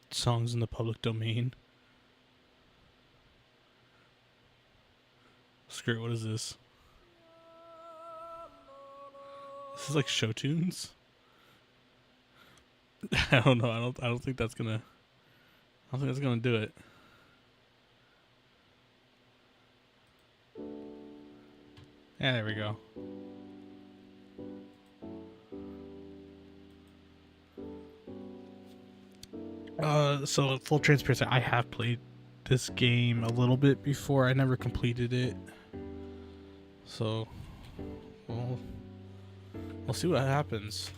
songs in the public domain. Screw it, what is this? This is like show tunes. I don't know. I don't think that's gonna. I don't think that's gonna do it. Yeah, there we go. So full transparency, I have played this game a little bit before. I never completed it. So, we'll see what happens.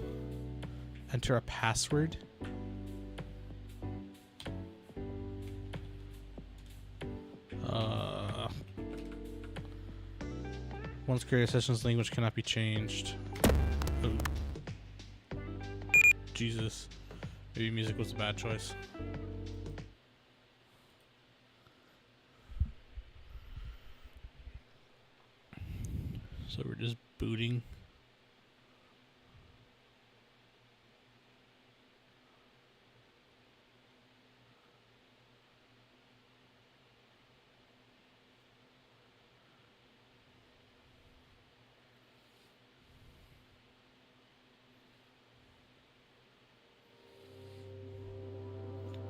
Enter a password. Once created, session's language cannot be changed. Oh. Jesus. Maybe music was a bad choice. So we're just booting.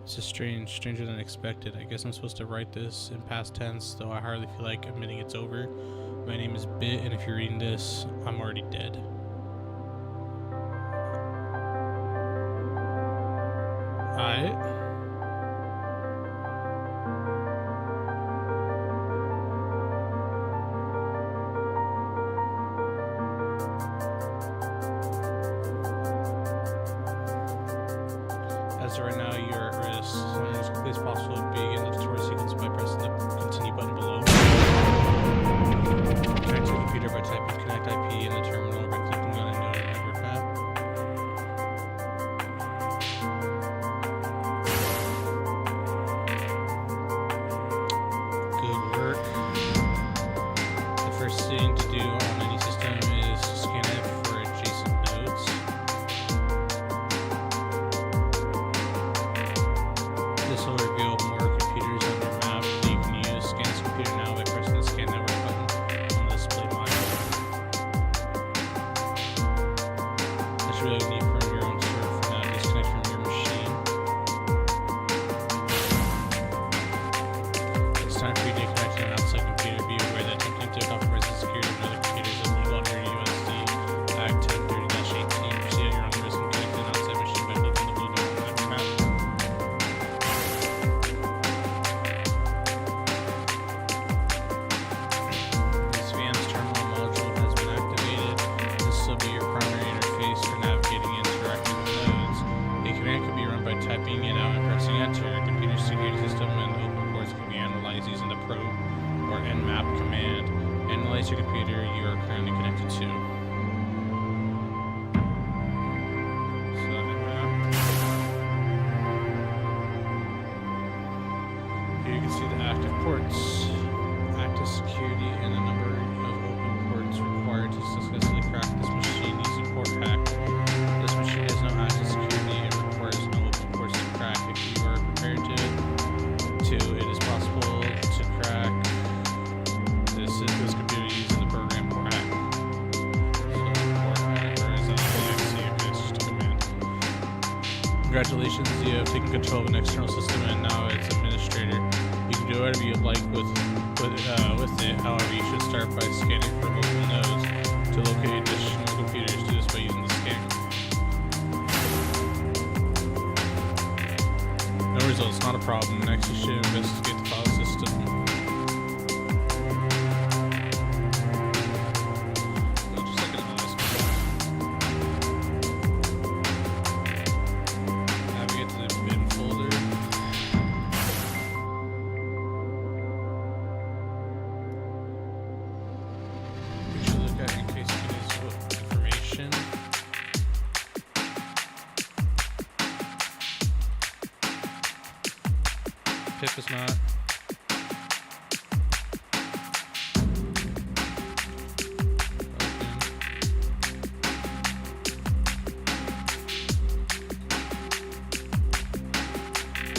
This is strange, stranger than expected. I guess I'm supposed to write this in past tense, though I hardly feel like admitting it's over. My name is Bit, and if you're reading this, I'm already dead. Alright. As of right now, you are at risk. As quickly as possible, begin the tutorial sequence by pressing the continue button below. Connect to the computer by typing connect IP in the terminal or by clicking on a node in the network map. Good work. The first thing to do on any system is scan it for adjacent nodes. This will reveal more computers on your map that you can use. Scan this computer now by pressing the scan network button on the display module. That's really neat from your own server for now. Disconnect from your machine. It's time for you to connect to an outside computer. Be aware that attempting to compromise the security of another computer is illegal under USD Act 1030-18. Proceed at your own risk and connect to an outside machine by clicking the blue button on the map. This VM's terminal module has been activated. This will be your primary interface for navigating and interacting with nodes. A command can be run by typing it out and pressing enter. Your computer's security system and open ports can be analyzed using the probe or nmap command. Analyze your computer you are currently connected to. So, here you can see the active ports, active security, and the number of open ports required to successfully crack this machine using port hack. This machine has no active security and requires no open ports to crack. If you are prepared to, it is possible to crack this computer using the program port hack. So port hack, or is that it's just a command. Congratulations, you have taken control of an external system and now it's administrator. You can do whatever you like with it. However, you should start by scanning for local nodes to locate additional computers. Do this by using the scan. No results, not a problem. Next, you should investigate the file system. No, just like another scan. Navigate to the bin folder. We should look at in case it gives us information. Pip is not. Open.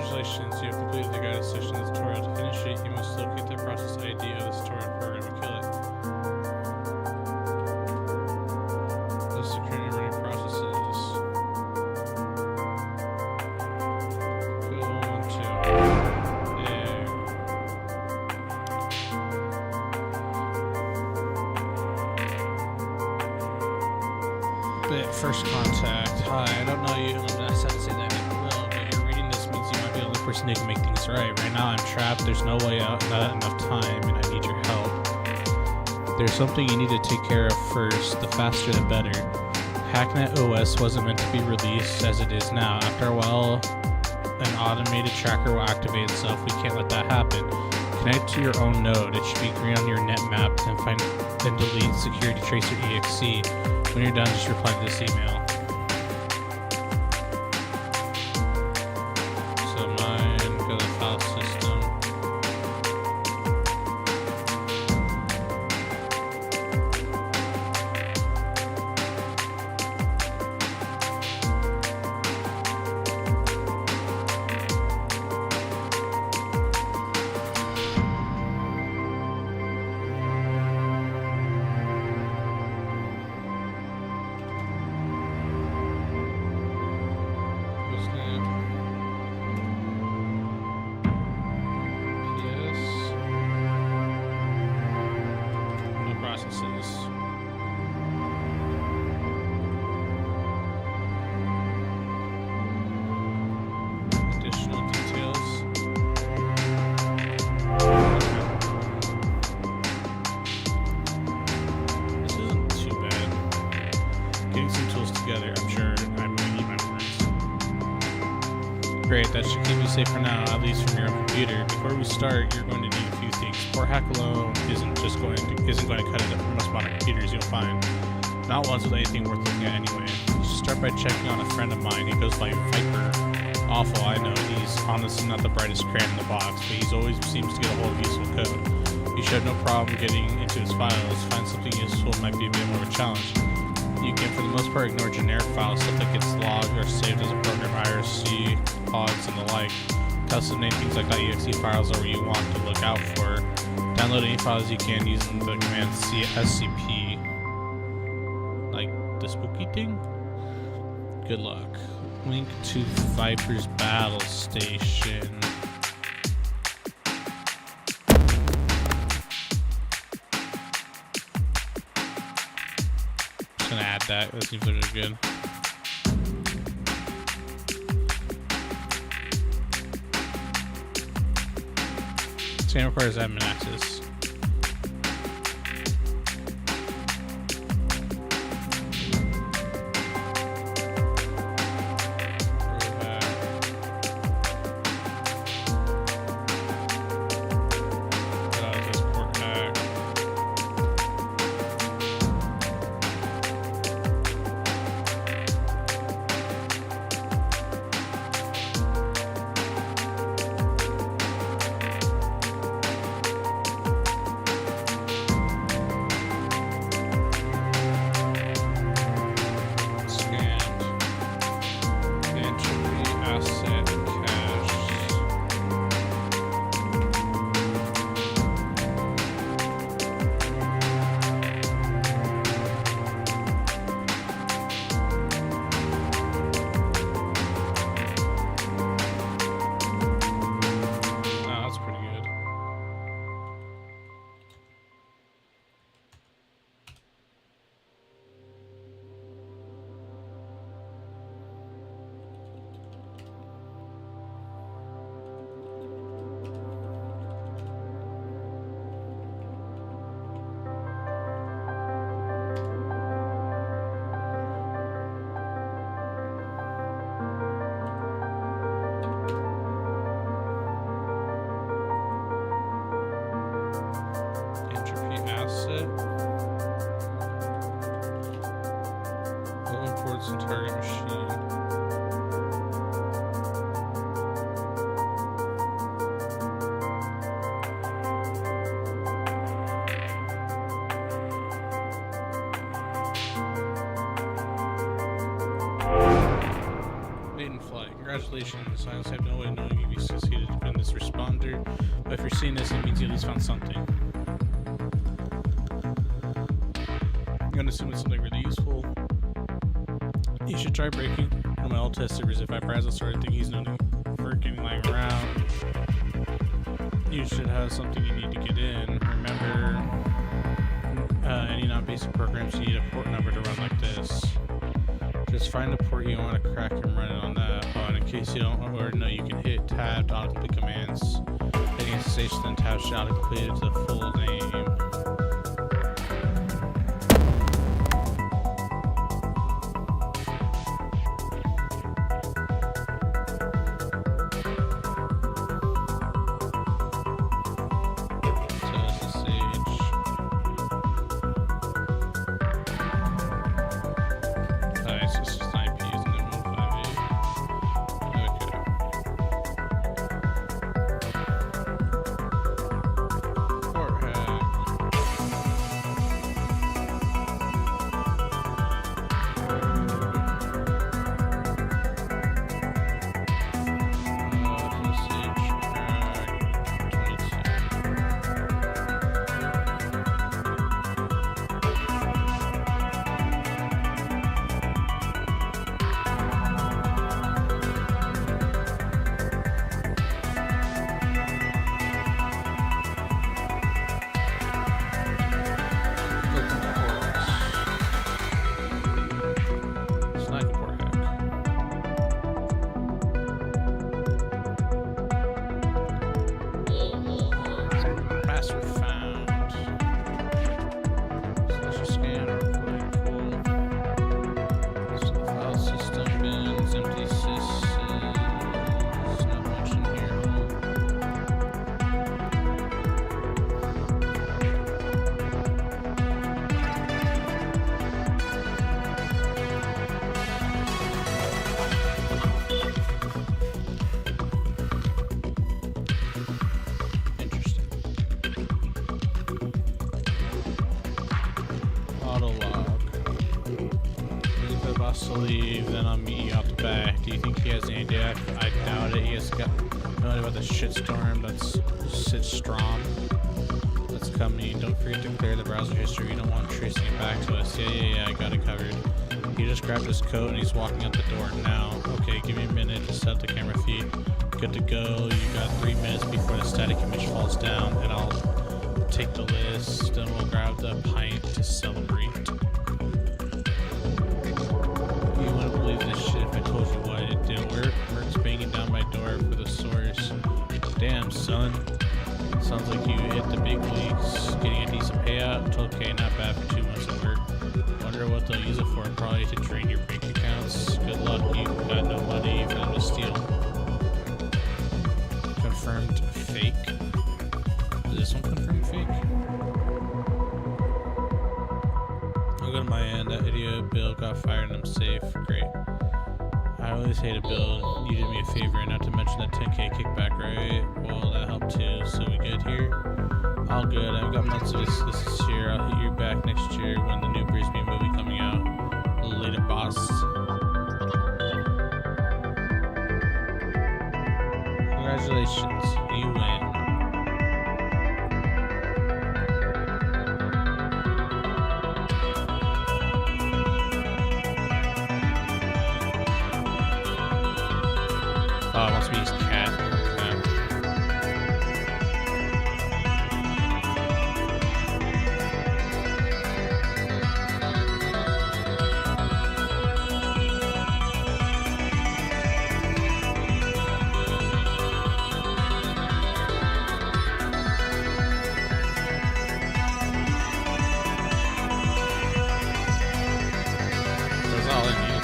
Congratulations, you have completed the guided section of the tutorial. To finish it, you must locate the process ID of this tutorial program and kill it. The security running processes. Good one, two. There. Bit first contact. Hi, I don't know you. I said to say that I will, but you're reading this means you might be the only person who can make things right. Right now I'm trapped, there's no way out, not enough time, and I need your help. There's something you need to take care of first. The faster the better. Hacknet OS wasn't meant to be released as it is now. After a while, an automated tracker will activate itself. We can't let that happen. Connect to your own node. It should be green on your net map, and find and delete security tracer exe. When you're done, just reply to this email. So mine, go to the file system. Additional details. This isn't too bad. Getting some tools together, I'm sure I'm going to need my words. Great, that should keep you safe for now, at least from your own computer. Before we start, you're going to need a few things. Port hack alone isn't going to cut it for most modern computers you'll find. Not ones with anything worth looking at anyway. You should start by checking on a friend of mine. He goes by Viper. Awful, I know. He's honestly not the brightest crayon in the box, but he's always seems to get a hold of useful code. You should have no problem getting into his files. Find something useful might be a bit more of a challenge. You can, for the most part, ignore generic files, stuff that gets logged or saved as a program, IRC, pods, and the like. Custom name things like .exe files are what you want to look out for. Download any files you can using the command scp. Like the spooky thing? Good luck. Link to Viper's battle station. Just gonna add that. That seems really good. This game requires admin access. Maiden flight. Congratulations, I have no way of knowing if you succeeded in this responder, but if you're seeing this, it means you at least found something. I'm gonna assume it's something really useful. You should try breaking one of my old test servers. If I browse the sort of thing he's known for getting lying around, you should have something you need to get in. Remember, any non-basic programs, you need a port number to run like this. Just find a port you want to crack and run it on that. Oh, and in case you don't or know, you can hit tab to autocomplete commands. Hitting SSH, then tab should autocomplete it to the full name. To leave, then I'll meet you out the back. Do you think he has any idea? I doubt it. He has got no idea about the shitstorm that's coming. Don't forget to clear the browser history. We don't want tracing it back to us. Yeah, I got it covered. He just grabbed his coat and he's walking out the door now. Okay, give me a minute to set up the camera feed. Good to go. You got 3 minutes before the static image falls down, and I'll take the list. Then we'll grab the pint to celebrate. You wouldn't believe this shit if I told you what it didn't work. Merc's banging down my door for the source. Damn, son. Sounds like you hit the big leagues. Getting a decent payout? Okay, not bad for 2 months of work. Wonder what they'll use it for. Probably to drain your bank accounts. Good luck, you got no money for them to steal. Confirmed fake. Is this one confirmed fake? I'll go to my end. That idiot Bill got fired and I'm safe. Great. I always hated Bill. You did me a favor, not to mention that 10K kickback, right? Well, that helped too. So we good here? All good. I've got months of this year. I'll hit you back next year when the new Brisbane movie coming out. A little later, boss. Congratulations. You win. Oh, it must be his cat. That's all I need.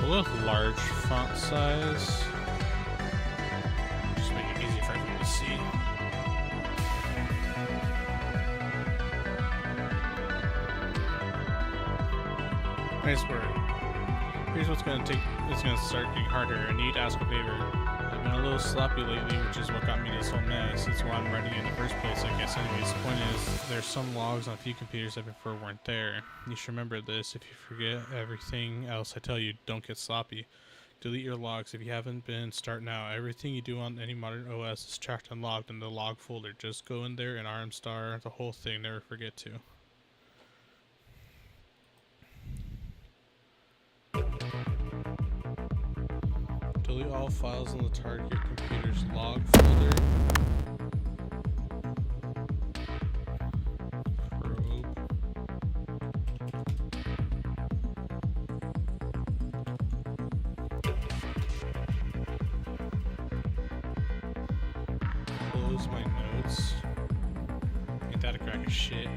We'll go with large font size. Just make it easy for everyone to see. Nice word. Here's what's gonna take. It's gonna start getting harder. I need to ask a favor. I've been a little sloppy lately, which is what got me this whole mess. It's why I'm writing it in the first place, I guess. Anyways, the point is, there's some logs on a few computers I prefer weren't there. You should remember this. If you forget everything else I tell you, don't get sloppy. Delete your logs. If you haven't been, start now. Everything you do on any modern OS is tracked and logged in the log folder. Just go in there and rmstar the whole thing. Never forget to. Delete all files in the target computer's log folder. Probe. Close my notes. Ain't that a crack of shit?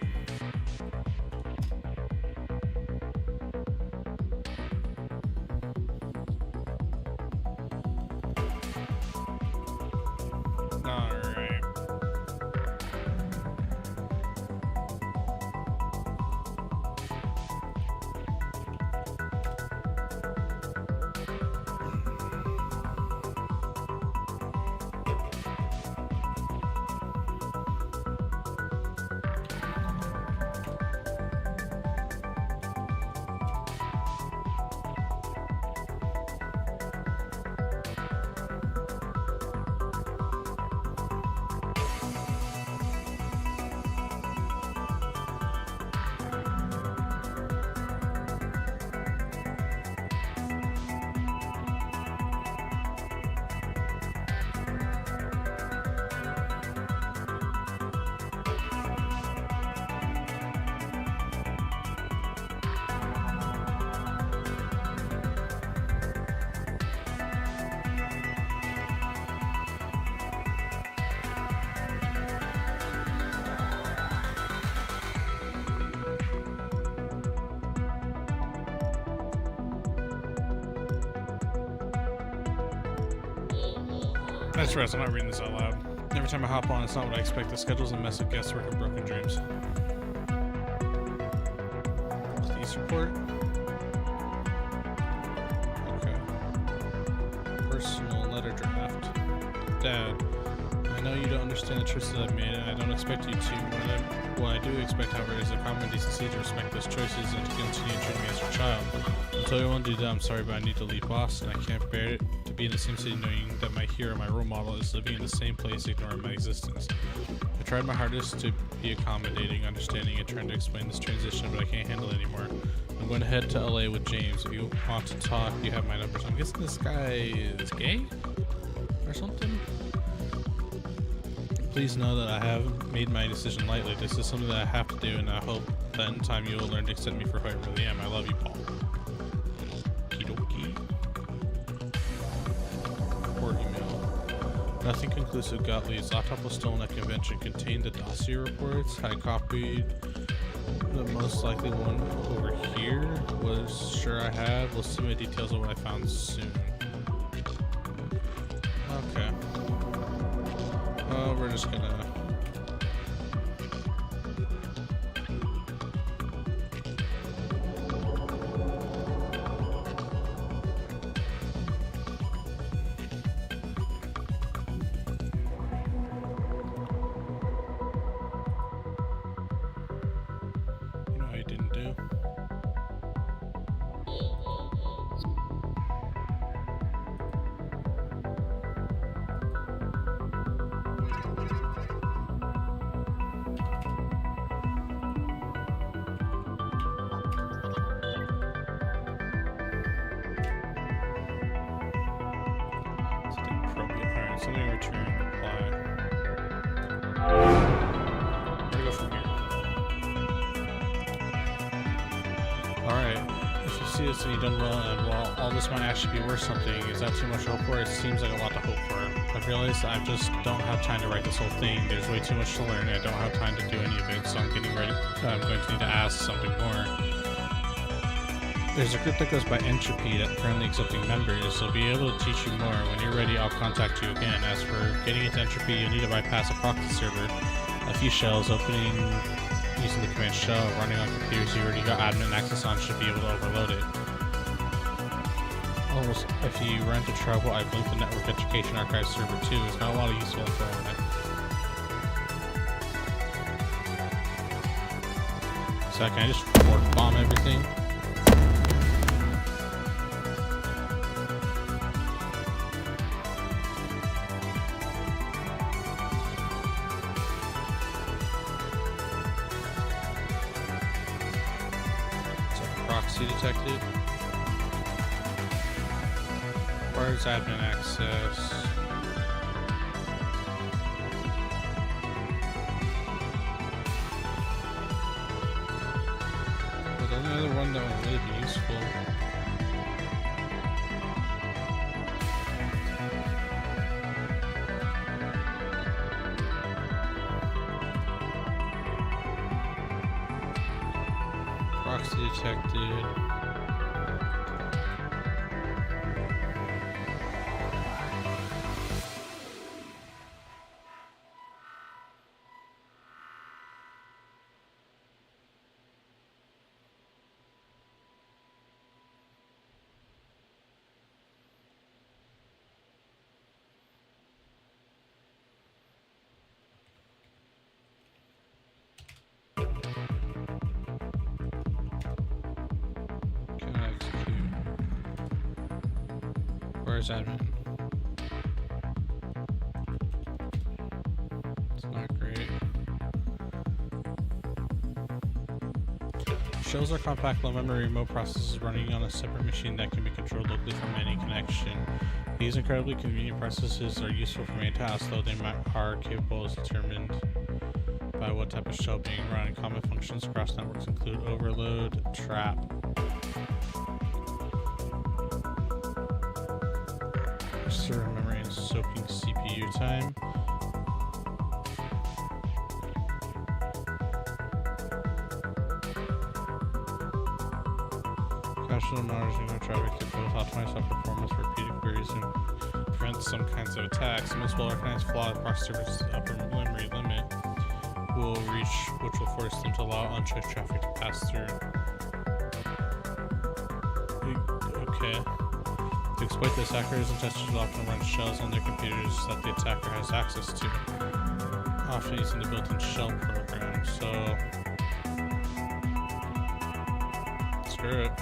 That's right, I'm not reading this out loud. Every time I hop on, it's not what I expect. The schedule's a mess of guesswork and broken dreams. Police report. Okay. Personal letter draft. Dad, I know you don't understand the choices I've made, and I don't expect you to. What I do expect, however, is a common decency to respect those choices and to continue treating me as your child. Until you won't do that, I'm sorry, but I need to leave Boston. I can't bear it to be in the same city knowing that my hero, my role model, is living in the same place, ignoring my existence. I tried my hardest to be accommodating, understanding, and trying to explain this transition, but I can't handle it anymore. I'm going to head to LA with James. If you want to talk, you have my numbers. I'm guessing this guy is gay? Or something? Please know that I haven't made my decision lightly. This is something that I have to do, and I hope that in time you will learn to accept me for who I really am. I love you, Paul. Kidoki. Report email. Nothing conclusive got leads. Laptop was stolen at convention. Contained the dossier reports. I copied the most likely one over here. Was sure I had. We'll see my details of what I found soon. Okay. We're just gonna... You know how you didn't do? Something return reply. Where do we go from here? Alright, if you see this and you've done well, and while all this might actually be worth something, is that too much to hope for? It seems like a lot to hope for. I've realized I just don't have time to write this whole thing. There's way too much to learn, and I don't have time to do any of it, so I'm getting ready. I'm going to need to ask something more. There's a group that goes by Entropy that currently accepting members. They'll be able to teach you more. When you're ready, I'll contact you again. As for getting into Entropy, you'll need to bypass a proxy server, a few shells, opening using the command shell, running on computers you already got admin access on should be able to overload it. Almost, if you run into trouble, I've linked the Network Education Archive server too. There's not a lot of useful info on it. So can I just fork bomb everything? Proxy detected. Requires admin access. But the only other one that would really be useful. Proxy detected. Where's admin? It's not great. Shells are compact, low memory remote processors running on a separate machine that can be controlled locally from any connection. These incredibly convenient processes are useful for main tasks, though they are capable as determined by what type of shell being run. Common functions across networks include overload, trap, server memory, and soaking CPU time. Casual monitoring of traffic to both optimize our performance for repeated queries and prevent some kinds of attacks. Most well-recognized flaw of proxy servers' upper memory limit will reach, which will force them to allow unchecked traffic to pass through. Okay. To exploit this, hackers and testers will often run shells on their computers that the attacker has access to, often using the built-in shell program. So, screw it.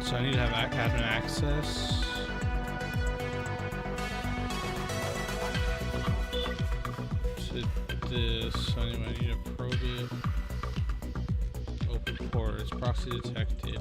So I need to have admin access. To this. So anyway, I need to probe it. Open port. It's proxy detected.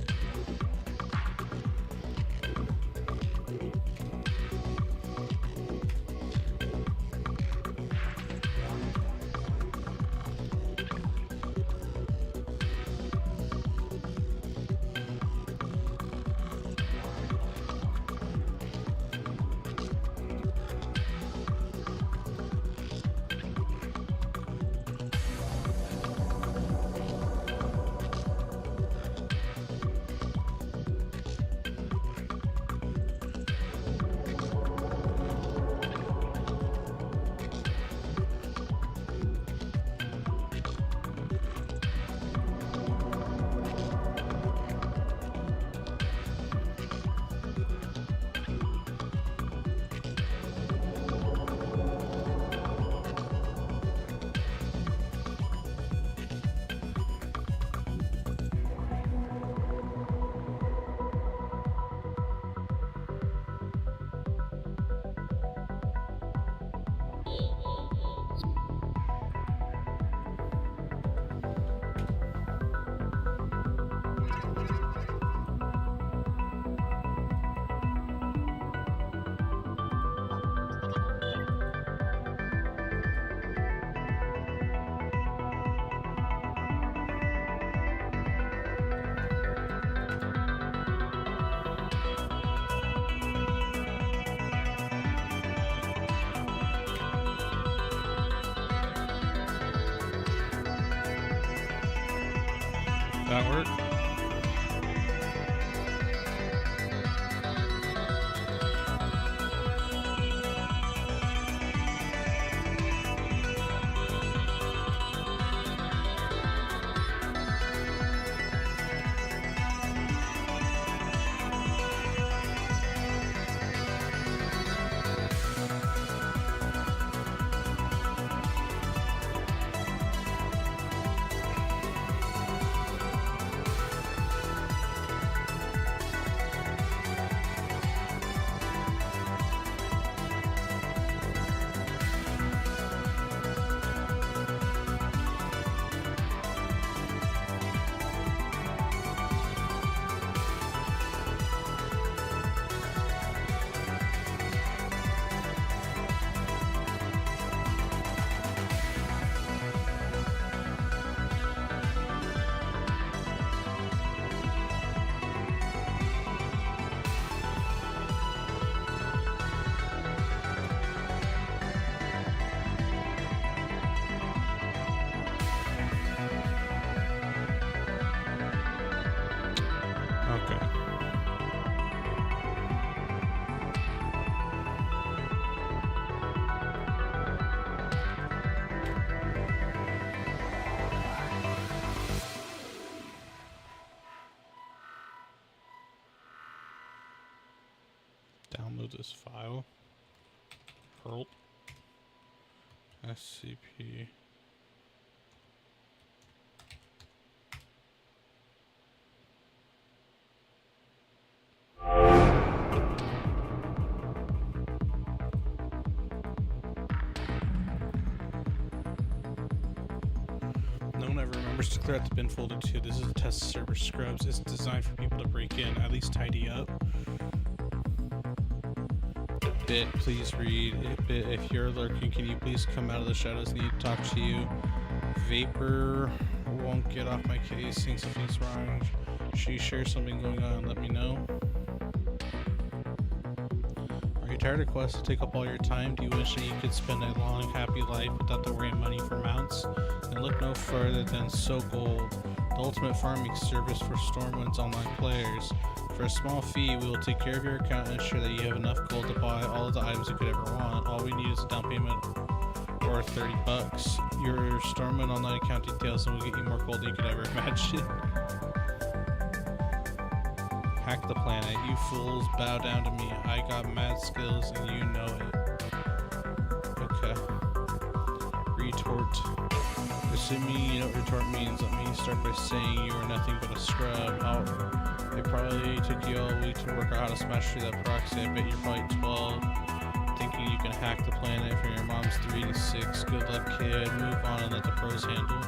That work? Download this file. Perl. SCP. No one ever remembers to clear out the bin folder too. This is a test server scrubs. It's designed for people to break in, at least tidy up. Bit, please read. Bit, if you're lurking, can you please come out of the shadows? Need to talk to you. Vapor won't get off my case. Thinks something's wrong. Should you share something going on? Let me know. Are you tired of quests to take up all your time? Do you wish that you could spend a long, happy life without the worry of money for mounts? Then look no further than So Gold, the ultimate farming service for Stormwind's online players. For a small fee, we will take care of your account and ensure that you have enough gold to buy all of the items you could ever want. All we need is a down payment or $30. Your Stormwind online account details and we'll get you more gold than you could ever imagine. Hack the planet. You fools, bow down to me. I got mad skills and you know it. Okay. Retort. Assuming you know what retort means, let me start by saying you are nothing but a scrub. It probably took you all week to work out how to smash through that proxy. I bet you're probably 12, thinking you can hack the planet from your mom's 3 to 6. Good luck, kid. Move on and let the pros handle.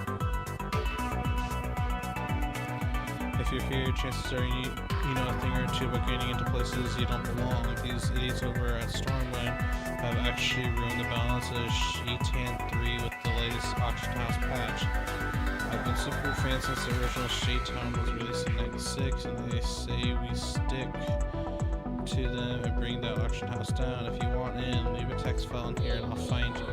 If you're here, chances are you know a thing or two about getting into places you don't belong. Like these idiots over at Stormwind have actually ruined the balance of Shaitan 3 with the latest auction house patch. I've been super fan since the original Shaitan was released in '96, and they say we stick to them and bring that auction house down. If you want in, leave a text file in here and I'll find you.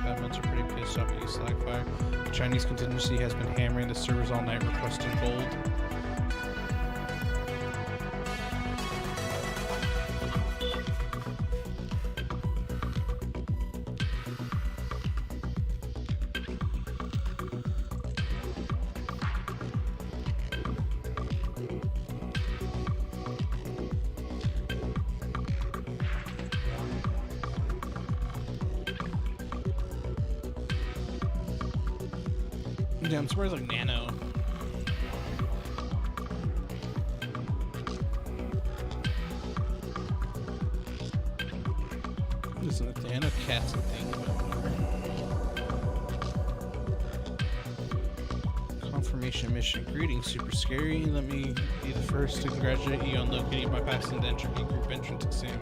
Admins are pretty pissed off at you, Slackfire. The Chinese contingency has been hammering the servers all night requesting gold. Damn, swears like nano. Listen, the nano cat's a thing. Confirmation mission. Greetings, super scary. Let me be the first to congratulate you on locating my passing the entropy group entrance exam.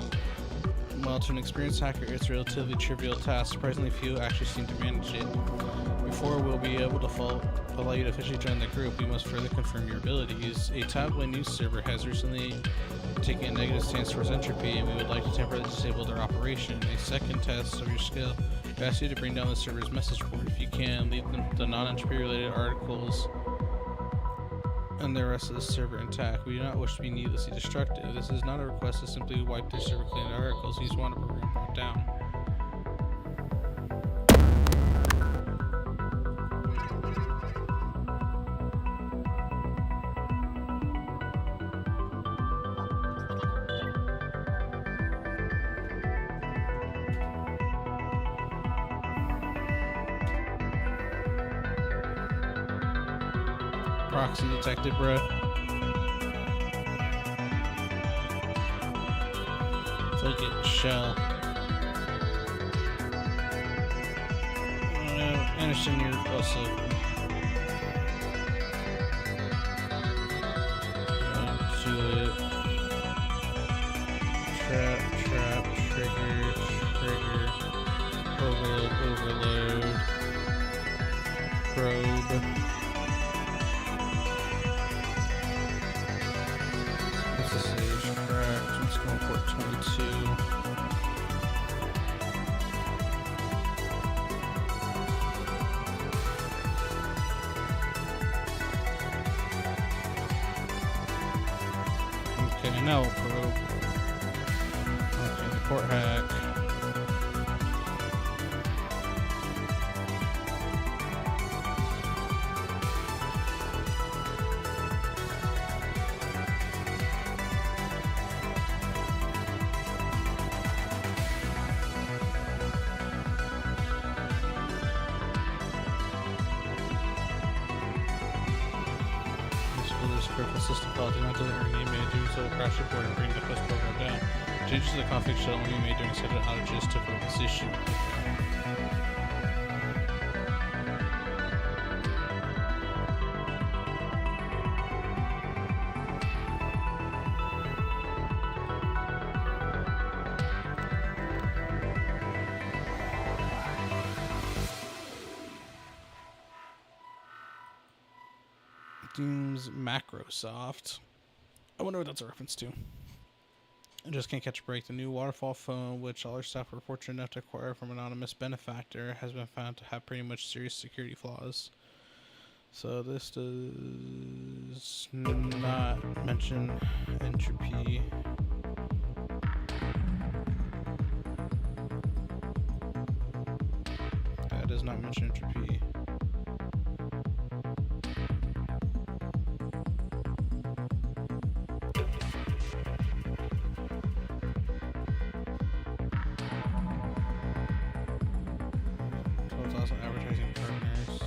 While to an experienced hacker, it's a relatively trivial task. Surprisingly few actually seem to manage it. Before we'll be able to allow you to officially join the group, we must further confirm your abilities. A tabloid news server has recently taken a negative stance towards entropy, and we would like to temporarily disable their operation. A second test of your skill. We ask you to bring down the server's message board. If you can, leave the non-entropy related articles and the rest of the server intact. We do not wish to be needlessly destructive. This is not a request to simply wipe the server clean of articles. We just want to program brought down. Proxy detected, bruh. Fuck it, shell. Anderson, you're also to it. Trap, trigger, overload, probe. Let's go port 22. Okay, now we'll probe. Okay, port hack. Critical system call. Do not delete or rename may do so will crash the board and bring the host program down. Changes to the config shall only be made during scheduled outages to fix this issue. Doom's Macrosoft. I wonder what that's a reference to. I just can't catch a break. The new waterfall phone, which all our staff were fortunate enough to acquire from an anonymous benefactor, has been found to have pretty much serious security flaws. So this does not mention entropy. That does not mention entropy. Advertising partners.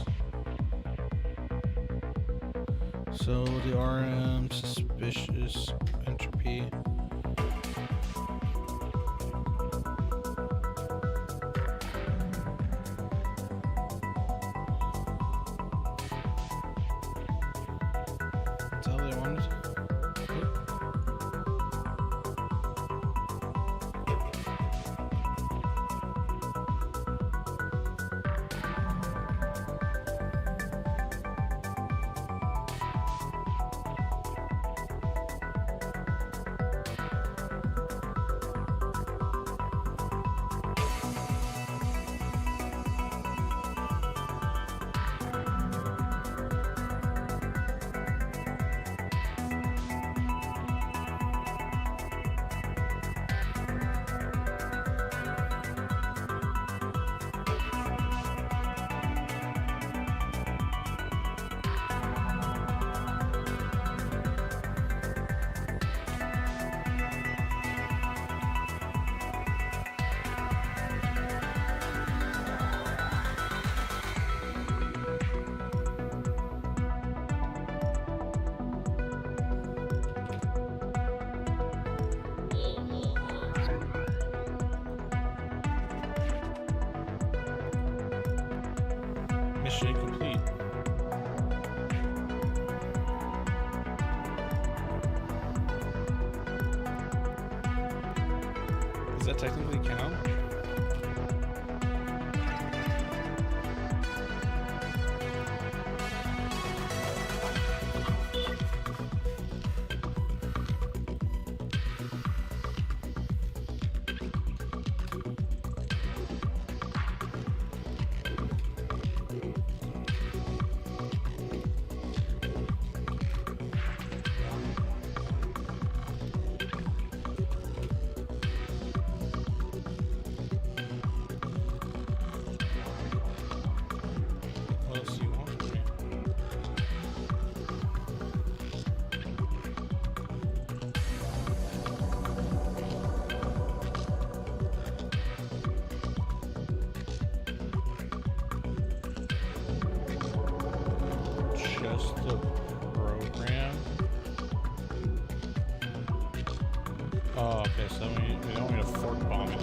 So the RM suspicious entropy. That's all they wanted. Mission complete. Does that technically count? Oh, okay, so we don't need a fork bomb it.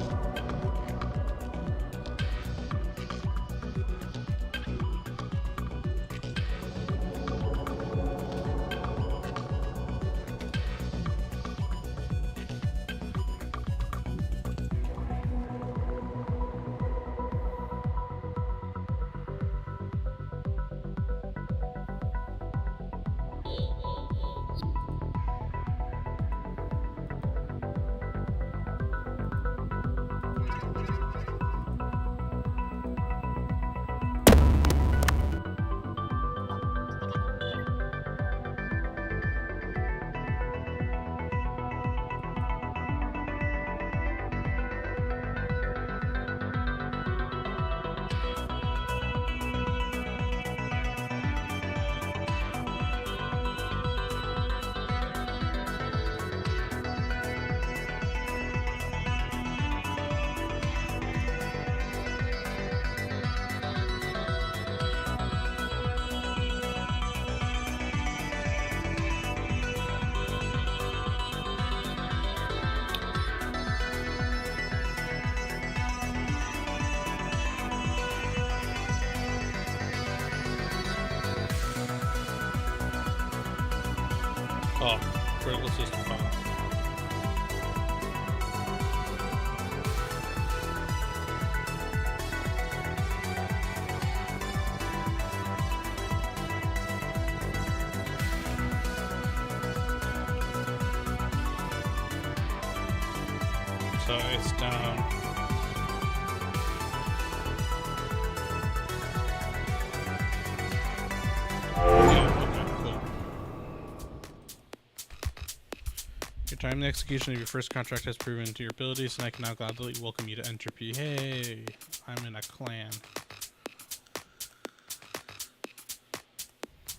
Oh, critical system file. So it's down. Time the execution of your first contract has proven to your abilities, and I can now gladly welcome you to Entropy. Hey, I'm in a clan.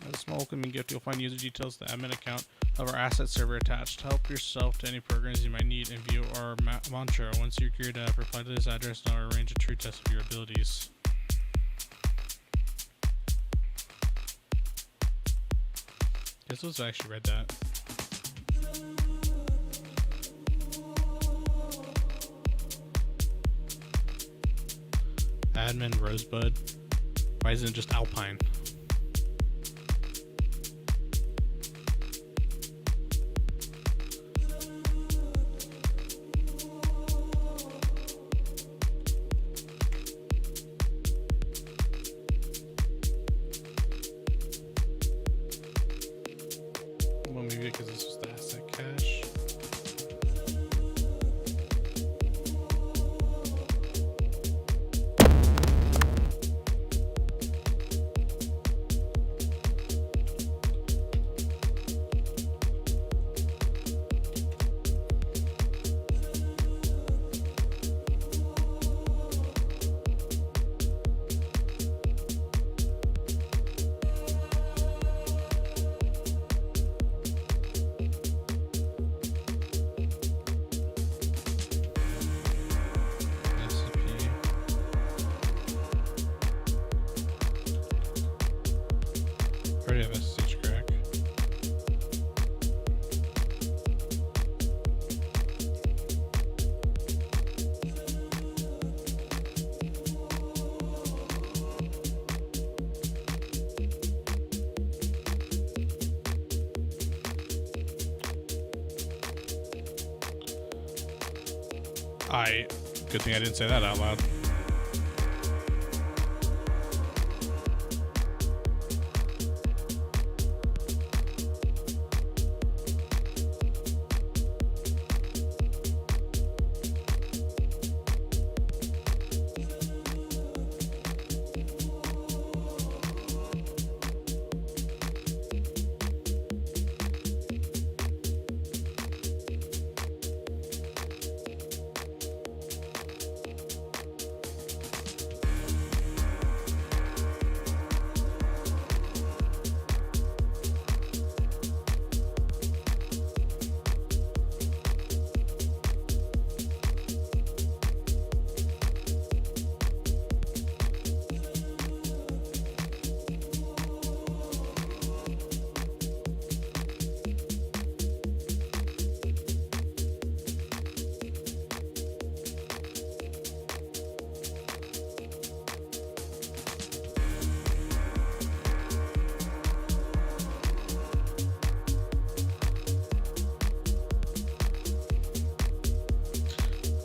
As a small welcoming gift, you'll find user details, the admin account of our asset server attached. Help yourself to any programs you might need and view our mantra. Once you're geared up, reply to this address and I'll arrange a true test of your abilities. Guess let's actually read that. Admin Rosebud. Why isn't it just Alpine? Well, maybe because this was the asset cache. Already have SSH crack. Good thing I didn't say that out loud.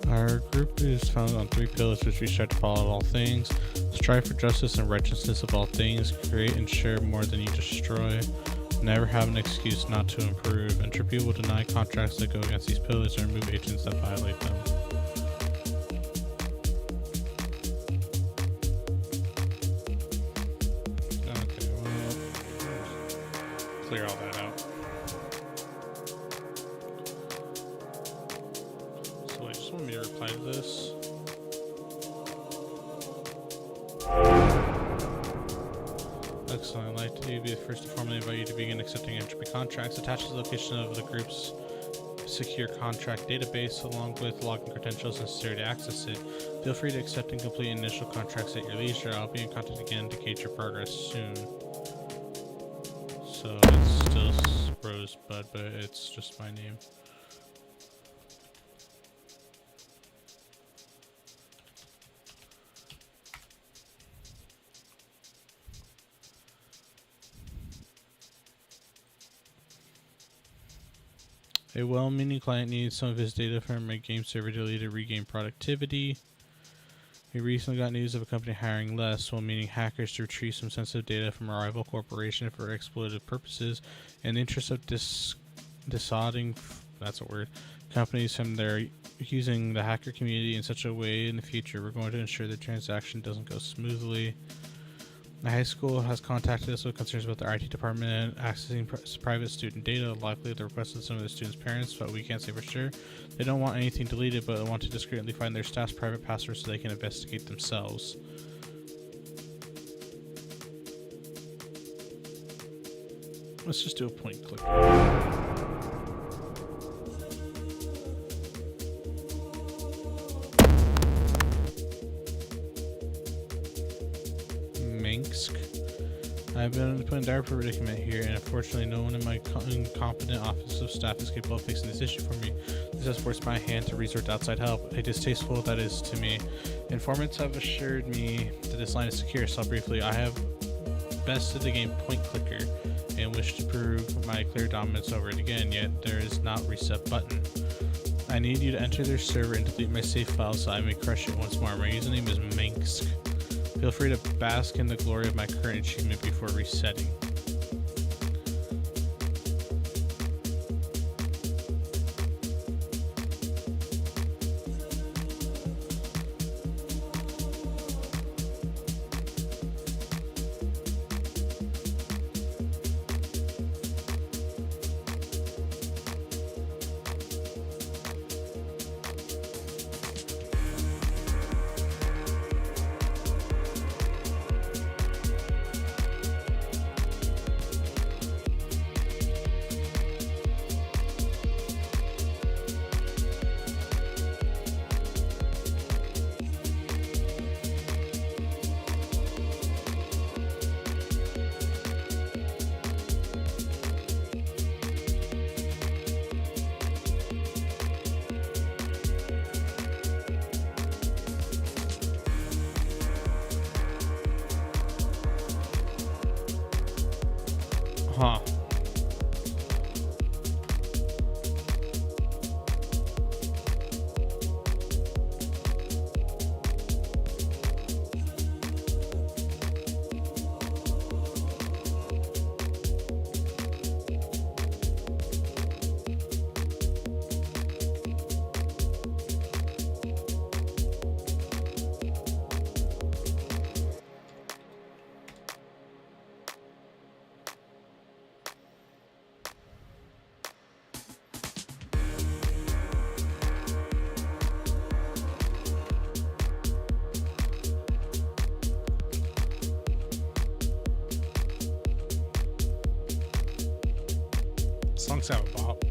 Our group is founded on 3 pillars which we strive to follow all things. Strive for justice and righteousness of all things. Create and share more than you destroy. Never have an excuse not to improve. And Trippy will deny contracts that go against these pillars and remove agents that violate them. Okay, well, clear all that out. So I just want me to reply to this. Excellent. I'd like to be the first to formally invite you to begin accepting entropy contracts. Attach the location of the group's secure contract database along with login credentials necessary to access it. Feel free to accept and complete initial contracts at your leisure. I'll be in contact again to gauge your progress soon. So it's still Rosebud, but it's just my name. A well-meaning client needs some of his data from a game server daily to regain productivity. We recently got news of a company hiring less, well-meaning hackers to retrieve some sensitive data from a rival corporation for exploitative purposes. In the interest of dissuading, that's a word, companies from their using the hacker community in such a way in the future, we're going to ensure the transaction doesn't go smoothly. The high school has contacted us with concerns about their IT department accessing private student data, likely at the request of some of the students' parents, but we can't say for sure. They don't want anything deleted, but they want to discreetly find their staff's private passwords so they can investigate themselves. Let's just do a point click. I've been put in dire predicament here, and unfortunately no one in my incompetent office of staff is capable of fixing this issue for me. This has forced my hand to resort to outside help, a distasteful that is to me. Informants have assured me that this line is secure, so briefly, I have bested the game Point Clicker and wish to prove my clear dominance over it again, yet there is not reset button. I need you to enter their server and delete my save file so I may crush it once more. My username is Minsk. Feel free to bask in the glory of my current achievement before resetting. Huh. Songs have a bop.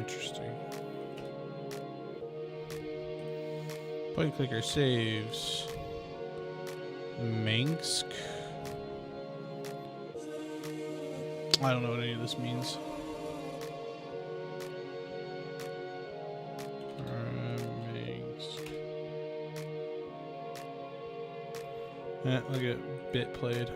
Interesting. Point clicker saves. Minsk. I don't know what any of this means. Minsk. Yeah, look at bit played.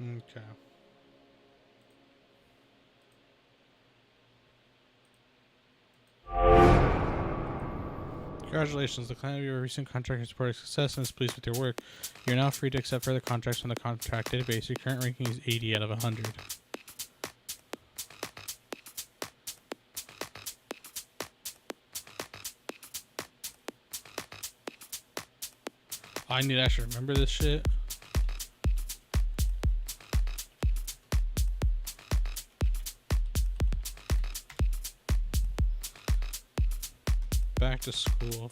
Okay. Congratulations, the client of your recent contract has reported success and is pleased with your work. You're now free to accept further contracts from the contract database. Your current ranking is 80 out of 100. I need to actually remember this shit. Back to school.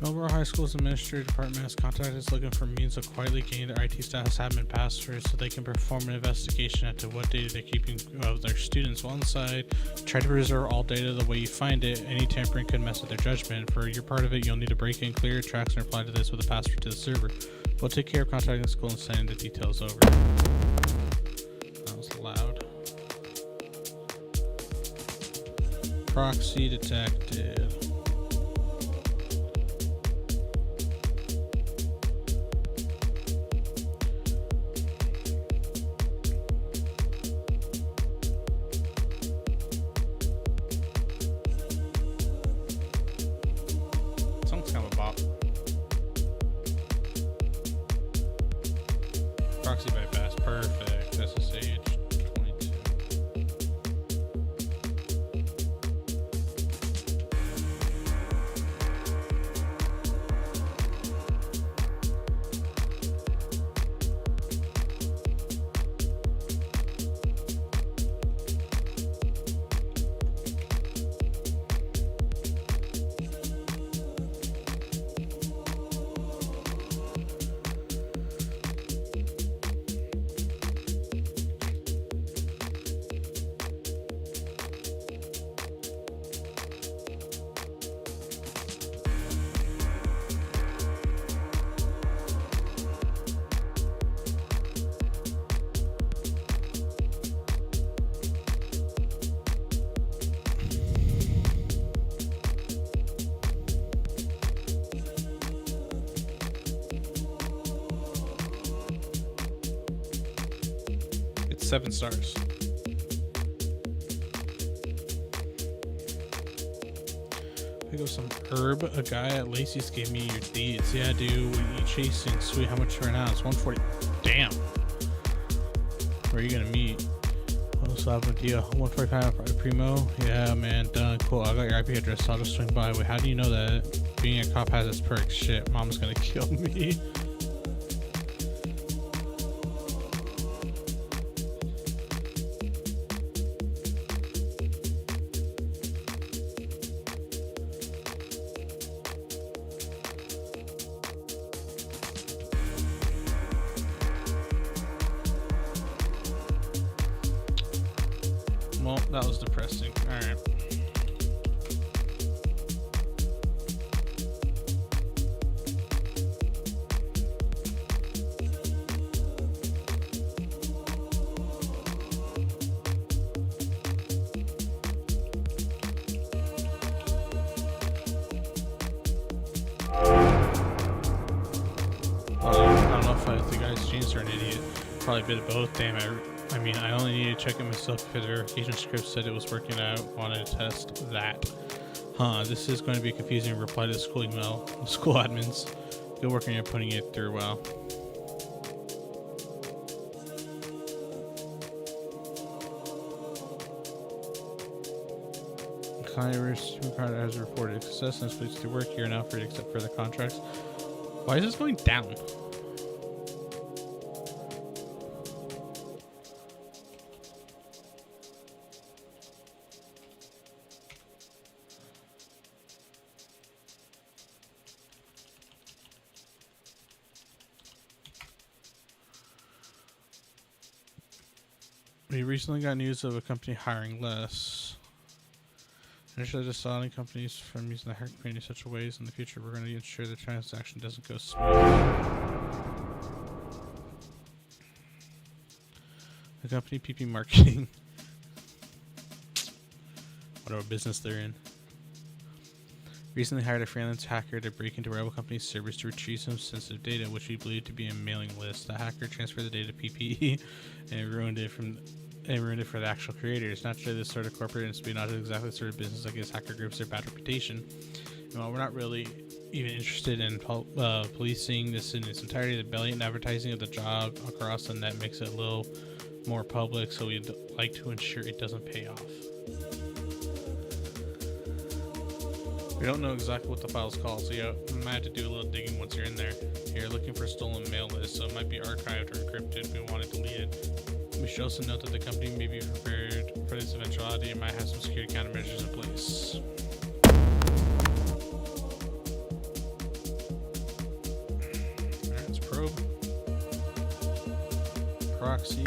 Melbourne High School's administrative department has contacted us looking for means of quietly gaining their IT staff's admin passwords so they can perform an investigation into what data they're keeping of their students. While inside, try to preserve all data the way you find it. Any tampering could mess with their judgment. For your part of it, you'll need to break in, clear your tracks, and reply to this with a password to the server. We'll take care of contacting the school and sending the details over. That was loud. Proxy detected. Song's kind of a bop. Proxy bypass, perfect. SSH 22. It's 7 stars. Pick up some herb. A guy at Lacey's gave me your deeds. Yeah, dude. What are you chasing? Sweet. How much right now? It's 140. Damn. Where are you gonna meet? What's up with you? 145 Primo? Yeah, man. Done. Cool. I got your IP address. So I'll just swing by. Wait, how do you know that? Being a cop has its perks. Shit. Mom's gonna kill me. Well, that was depressing. Alright. I don't know if the guy's genius or an idiot. Probably a bit of both. Damn, I mean, I only need to check it myself if the verification script said it was working out. Wanted to test that. This is going to be confusing. Reply to the school email. School admins. Good work on your putting it through well. Client has reported success and is pleased to work here now for it except for the contracts. Why is this going down? We recently got news of a company hiring less. Initially, I just saw any companies from using the hacker community in such a ways. In the future, we're going to ensure the transaction doesn't go smooth. The company PP Marketing. Whatever business they're in. Recently hired a freelance hacker to break into rival company's servers to retrieve some sensitive data, which we believe to be a mailing list. The hacker transferred the data to PPE and ruined it for the actual creators. Naturally, this sort of corporate espionage is exactly the sort of business that gives hacker groups their bad reputation. And while we're not really even interested in policing this in its entirety, the blatant advertising of the job across the net makes it a little more public, so we'd like to ensure it doesn't pay off. We don't know exactly what the file's called, so you might have to do a little digging once you're in there. You're looking for a stolen mail list, so it might be archived or encrypted if we want it deleted. We should also note that the company may be prepared for this eventuality and might have some security countermeasures in place. Alright, let's probe. Proxy.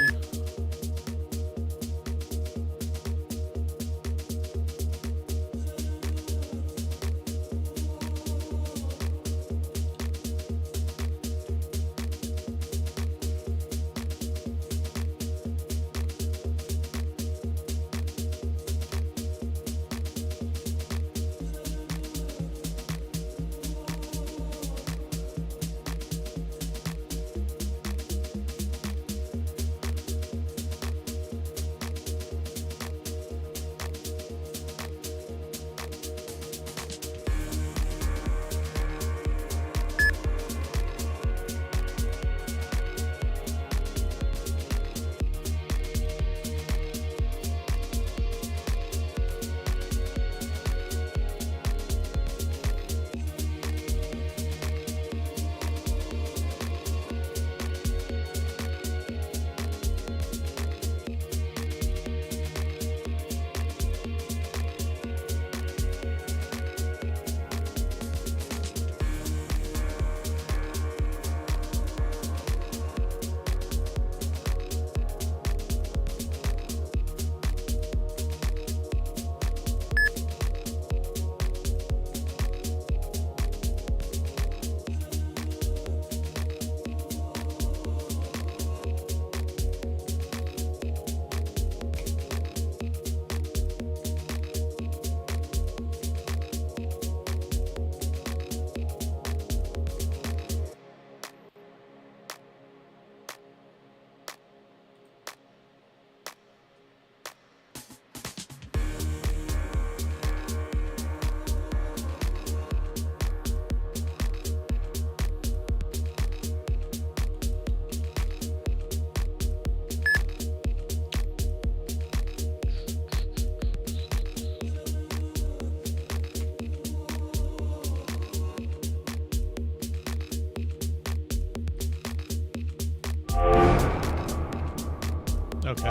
Okay.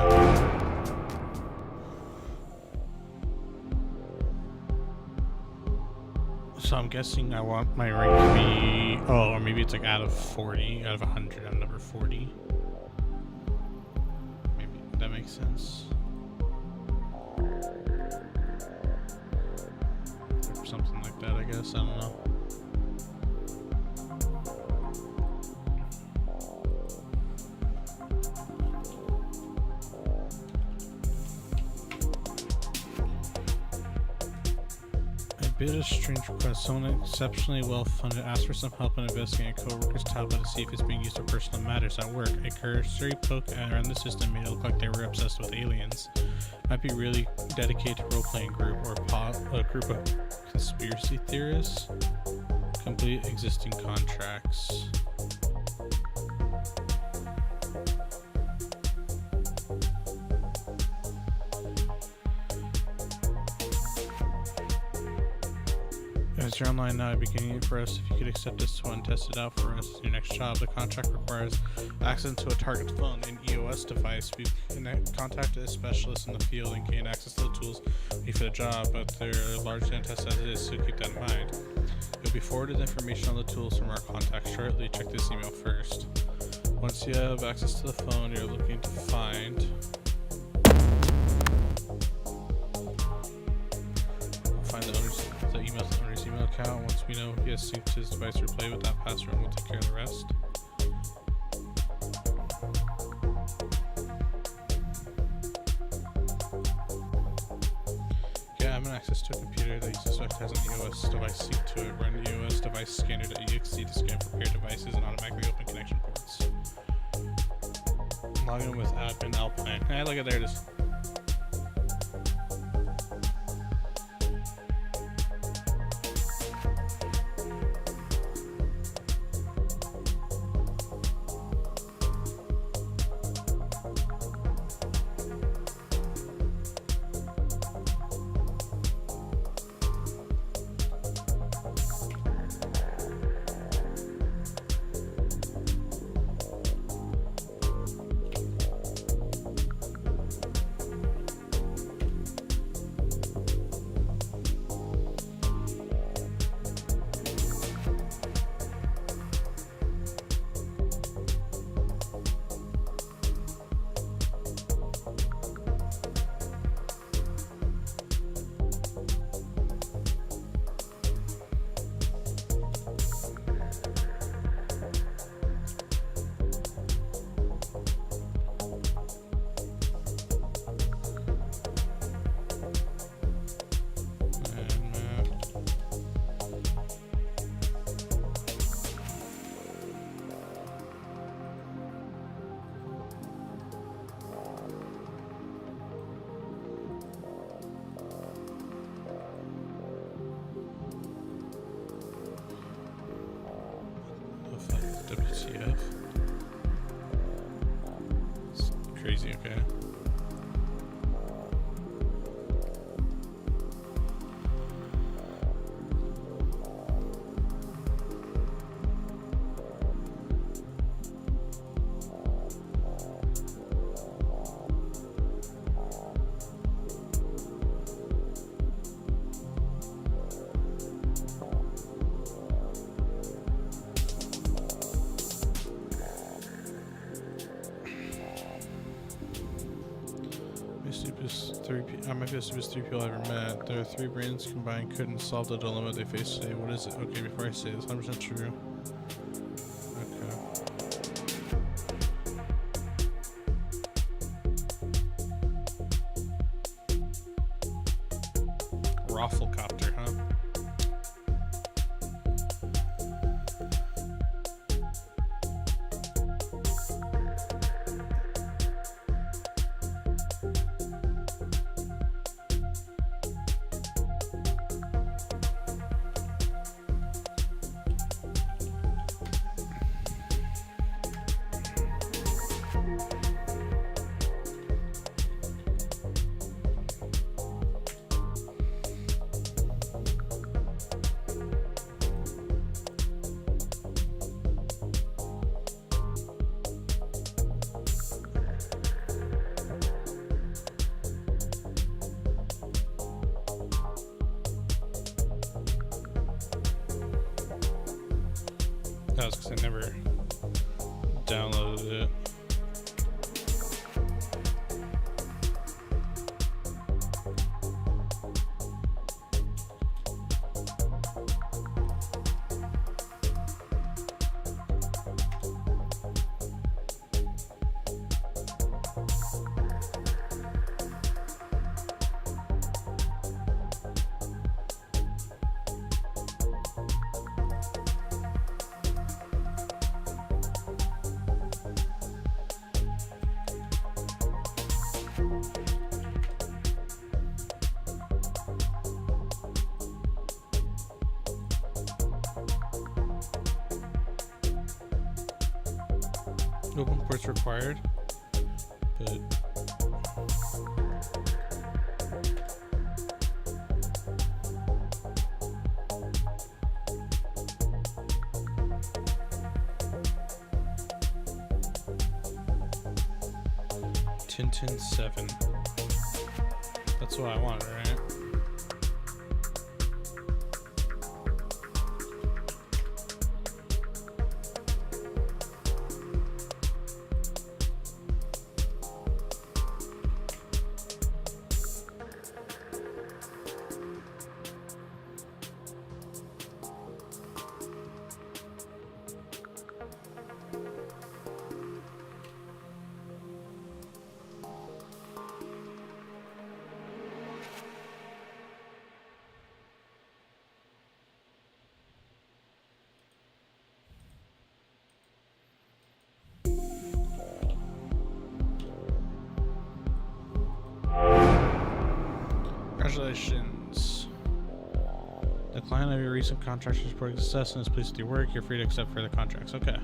So I'm guessing I want my rank to be... Oh, or maybe it's like out of 40, out of 100, I'm number 40. Maybe that makes sense. Or something like that, I guess. I don't know. bit of strange request. Someone exceptionally well-funded asked for some help in investigating a co-worker's tablet to see if it's being used for personal matters at work. A cursory poke around the system made it look like they were obsessed with aliens. Might be really dedicated to role-playing group or a group of conspiracy theorists. Complete existing contracts. As you're online now, I'd be getting it for us. If you could accept this one, test it out for us as your next job. The contract requires access to a target phone and EOS device. We contact a specialist in the field and gain access to the tools needed for the job, but they're largely untested as it is, so keep that in mind. You'll be forwarded information on the tools from our contact shortly. Check this email first. Once you have access to the phone you're looking to find, the owner's email account. Once we know he has synced his device or play with that password, we'll take care of the rest. Okay, I have access to a computer that you suspect has an EOS device synced to it. Run the EOS device scanner.exe to scan prepared devices and automatically open connection ports. Log in with admin Alpine. Hey, look at there it is. WTF. It's crazy, okay? I might be the stupidest three people I ever met. There are three brains combined couldn't solve the dilemma they face today. What is it? Okay, before I say this, 100% true. Okay. Rafflecopter, huh? That was because I never downloaded it. Open ports required, but Tintin 7. That's what I wanted, right? Congratulations. The client of your recent contract is reporting success and is pleased with your work. You're free to accept further contracts. Okay.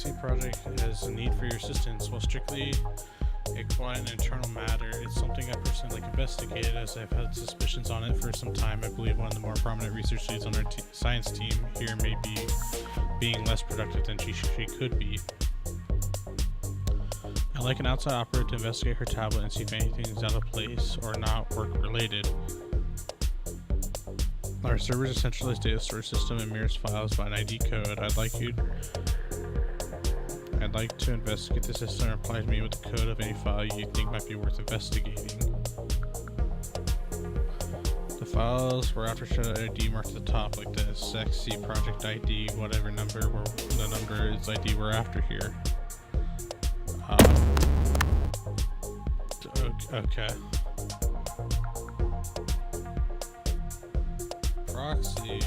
The project has a need for your assistance. While strictly a quiet and internal matter, it's something I personally investigated, as I've had suspicions on it for some time. I believe one of the more prominent research leads on our science team here may be being less productive than she could be. I'd like an outside operator to investigate her tablet and see if anything is out of place or not work related. Our server is a centralized data storage system and mirrors files by an ID code. I'd like to investigate the system and reply to me with the code of any file you think might be worth investigating. The files were after shown ID marked at the top, like the sexy project ID, whatever number the number is ID we're after here. Okay. Proxy.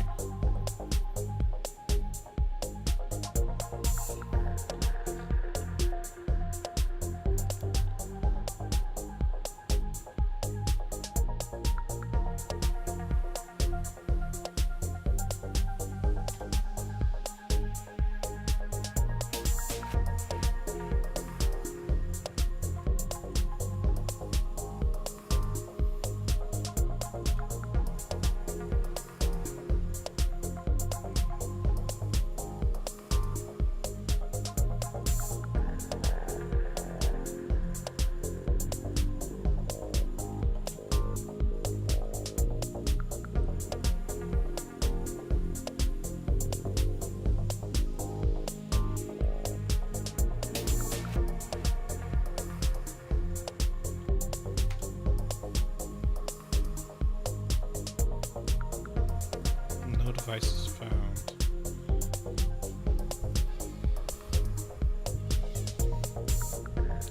Devices found.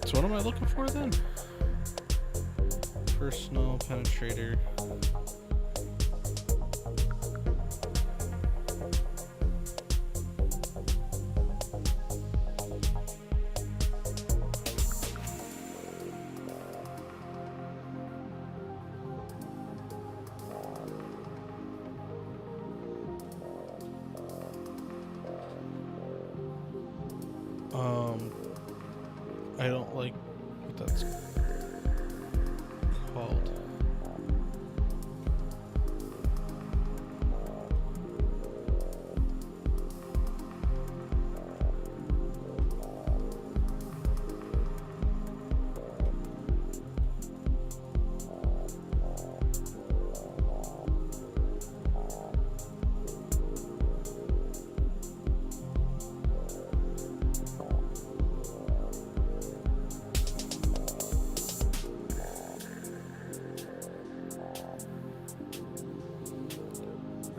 So what am I looking for then? Personal penetrator. I don't like what that's called.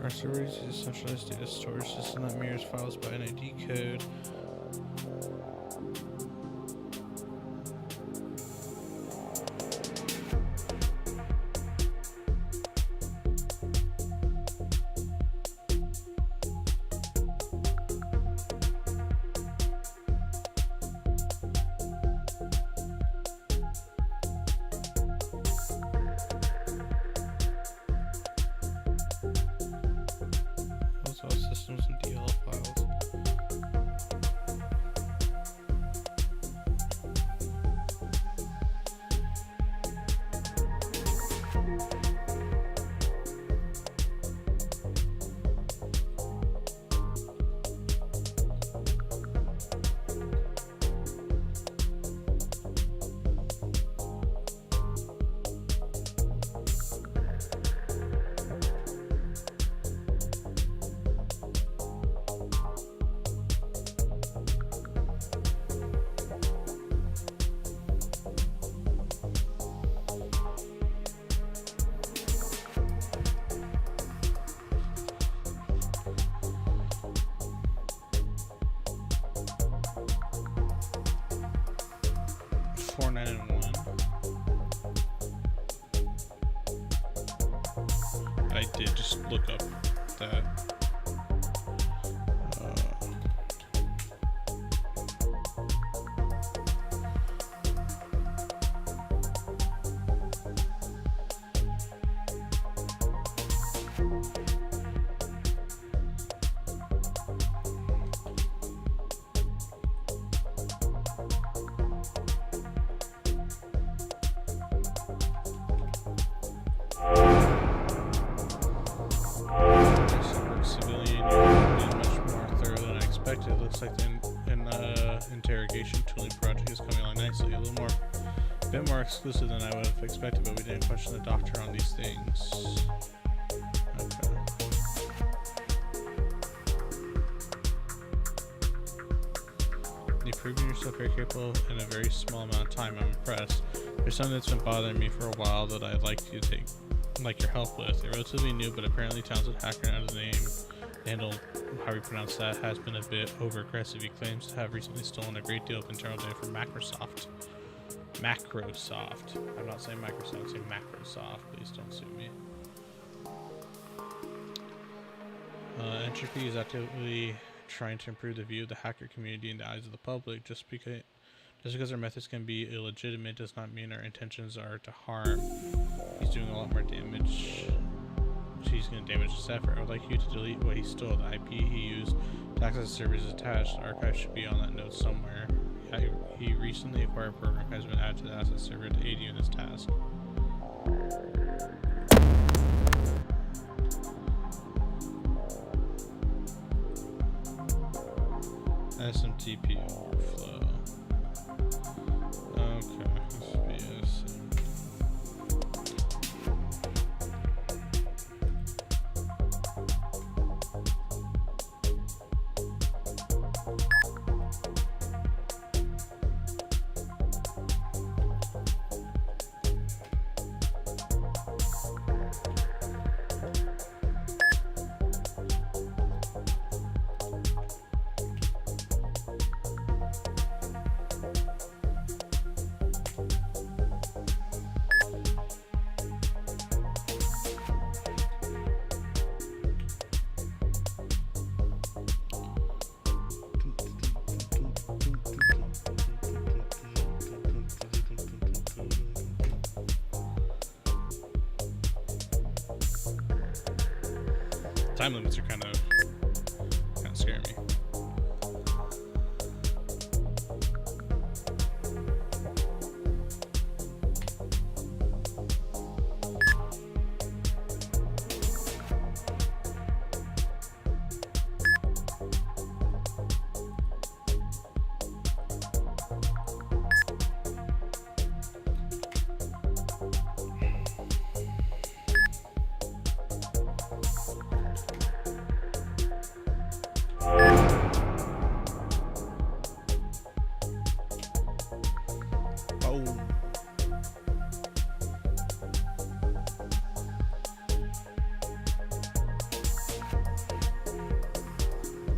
Our server is a centralized data storage system that mirrors files by NID code. Systems and DL files. I did just look up that. It looks like the interrogation tooling project is coming along nicely. A bit more exclusive than I would have expected, but we didn't question the doctor on these things. Okay. You've proven yourself very capable in a very small amount of time. I'm impressed. There's something that's been bothering me for a while that I'd like you to take your help with. You're relatively new, but apparently talented hacker out of the name. Handle, how we pronounce that, has been a bit over-aggressive. He claims to have recently stolen a great deal of internal data from Microsoft. I'm not saying Microsoft, I'm saying Microsoft. Please don't sue me. Entropy is actively trying to improve the view of the hacker community in the eyes of the public. Just because our methods can be illegitimate does not mean our intentions are to harm. He's doing a lot more damage. He's going to damage his effort. I would like you to delete what he stole. The IP he used to access servers is attached. The archive should be on that note somewhere. He recently acquired a program has been added to the asset server to aid you in this task. SMTP overflow. Okay, this should be time limits are kind of scaring me.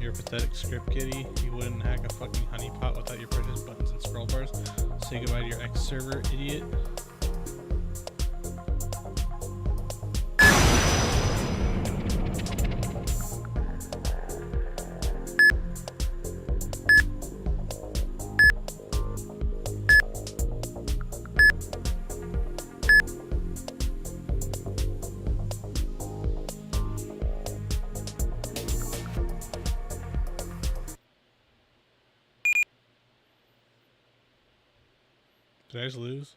You're a pathetic script kiddie. You wouldn't hack a fucking honeypot without your precious buttons and scroll bars. Say goodbye to your X server, idiot. Did I just lose?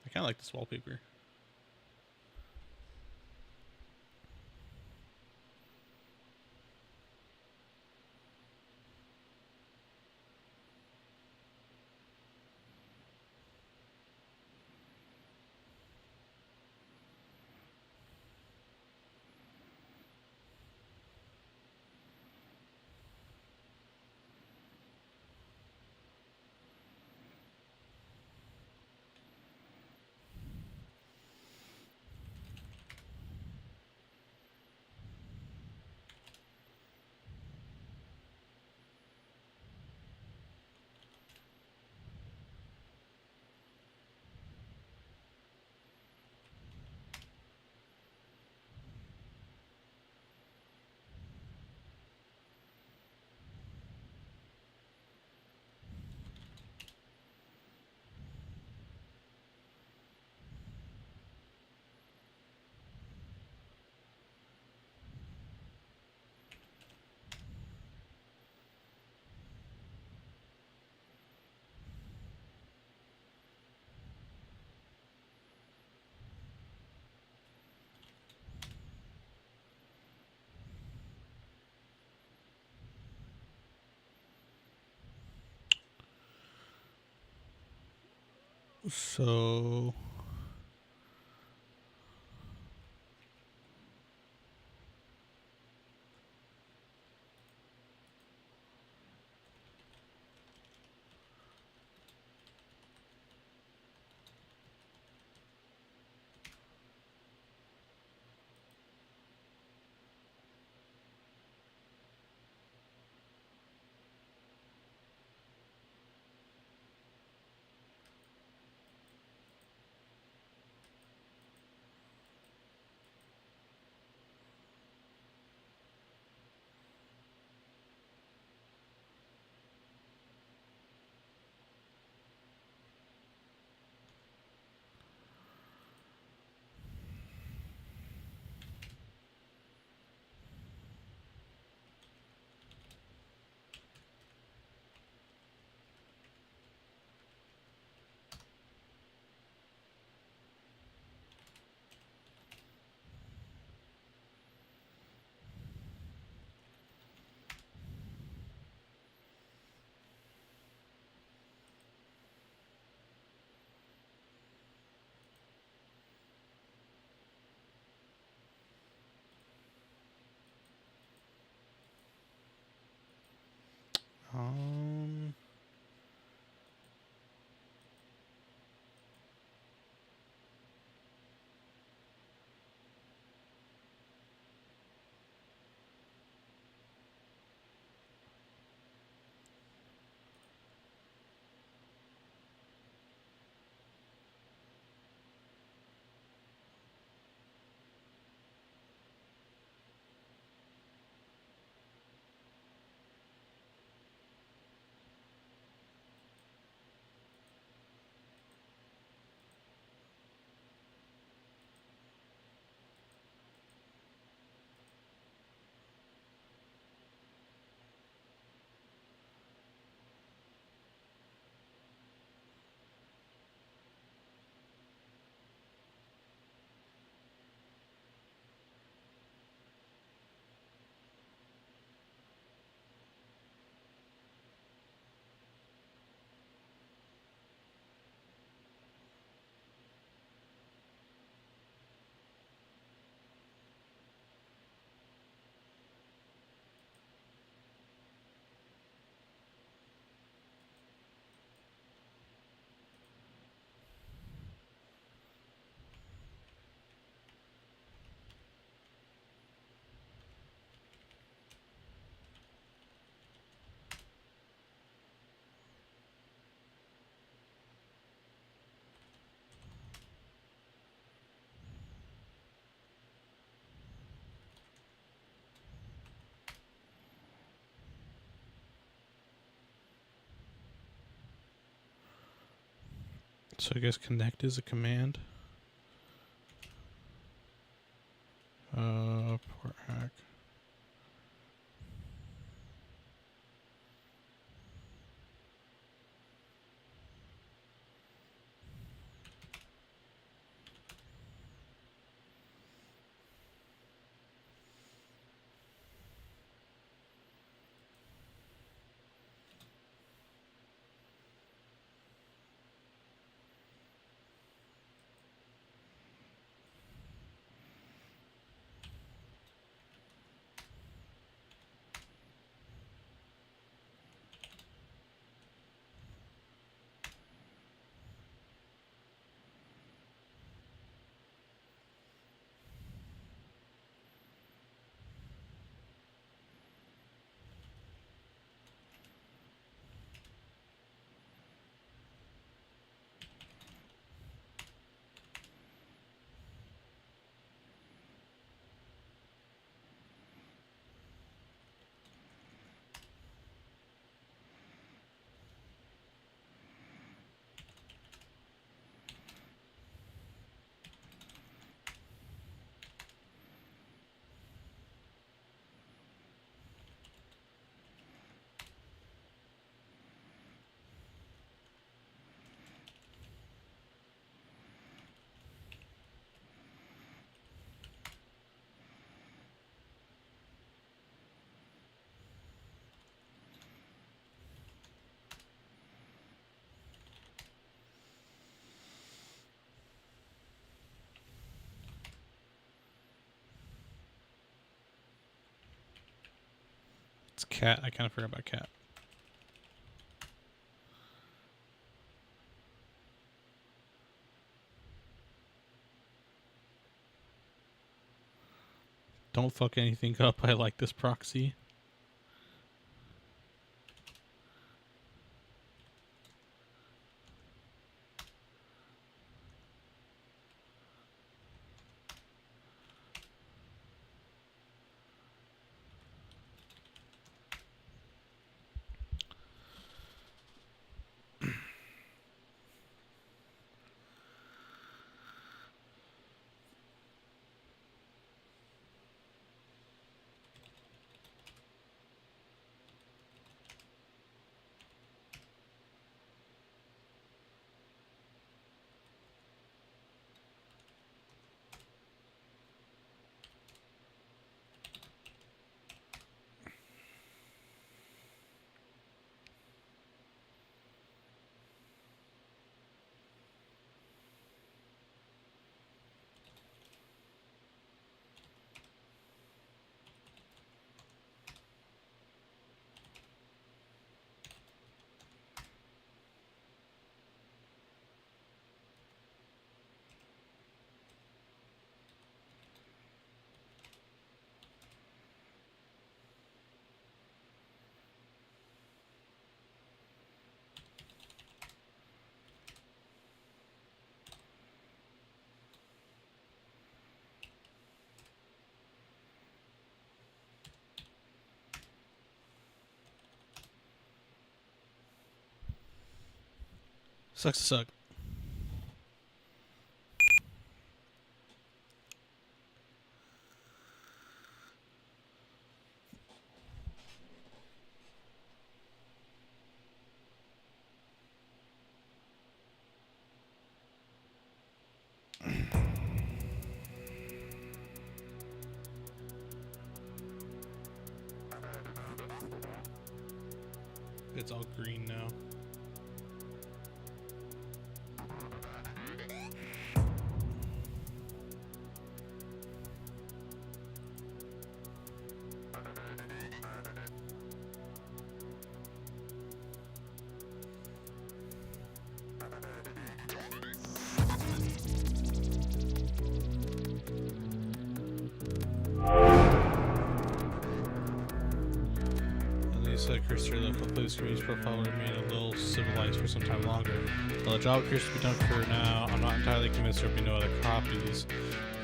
I kind of like this wallpaper. So So I guess connect is a command. Port hack. It's cat. I kind of forgot about cat. Don't fuck anything up. I like this proxy. Sucks to suck. It's all green now. Cursor local play screen's profile will remain a little civilized for some time longer. While the job appears to be done for now, I'm not entirely convinced there will be no other copies.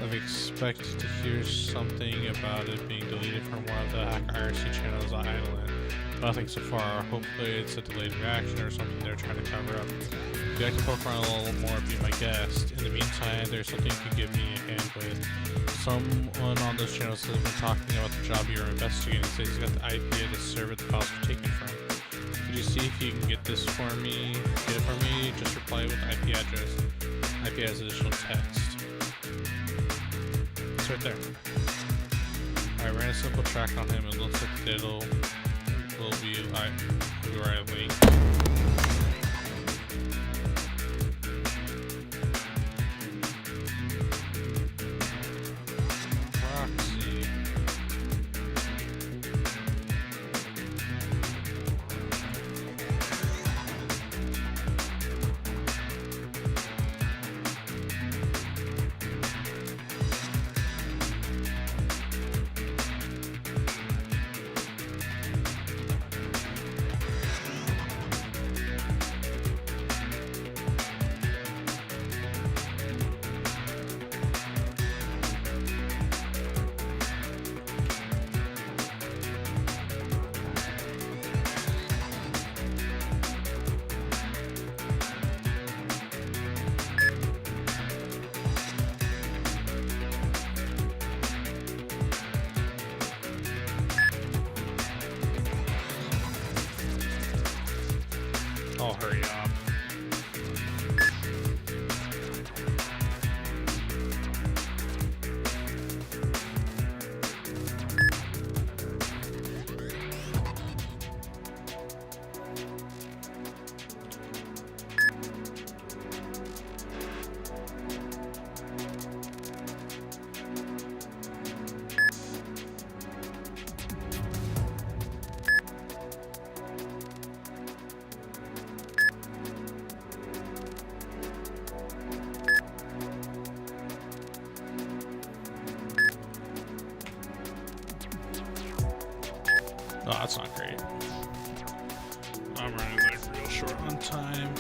I've expected to hear something about it being deleted from one of the Hack IRC channels on Island. Nothing so far. Hopefully it's a delayed reaction or something they're trying to cover up. you like to poke around a little more, be my guest. In the meantime, there's something you can give me a hand with. Someone on those channels has been talking about the job you're investigating. Says he's got the IP of the server the files were taken from. Could you see if you can get this for me? Get it for me? Just reply with the IP address. IP has additional text. It's right there. I ran a simple track on him and looks like the data will be where I link. Proxy. Oh, hurry up. Oh, that's not great. I'm running like real short on time.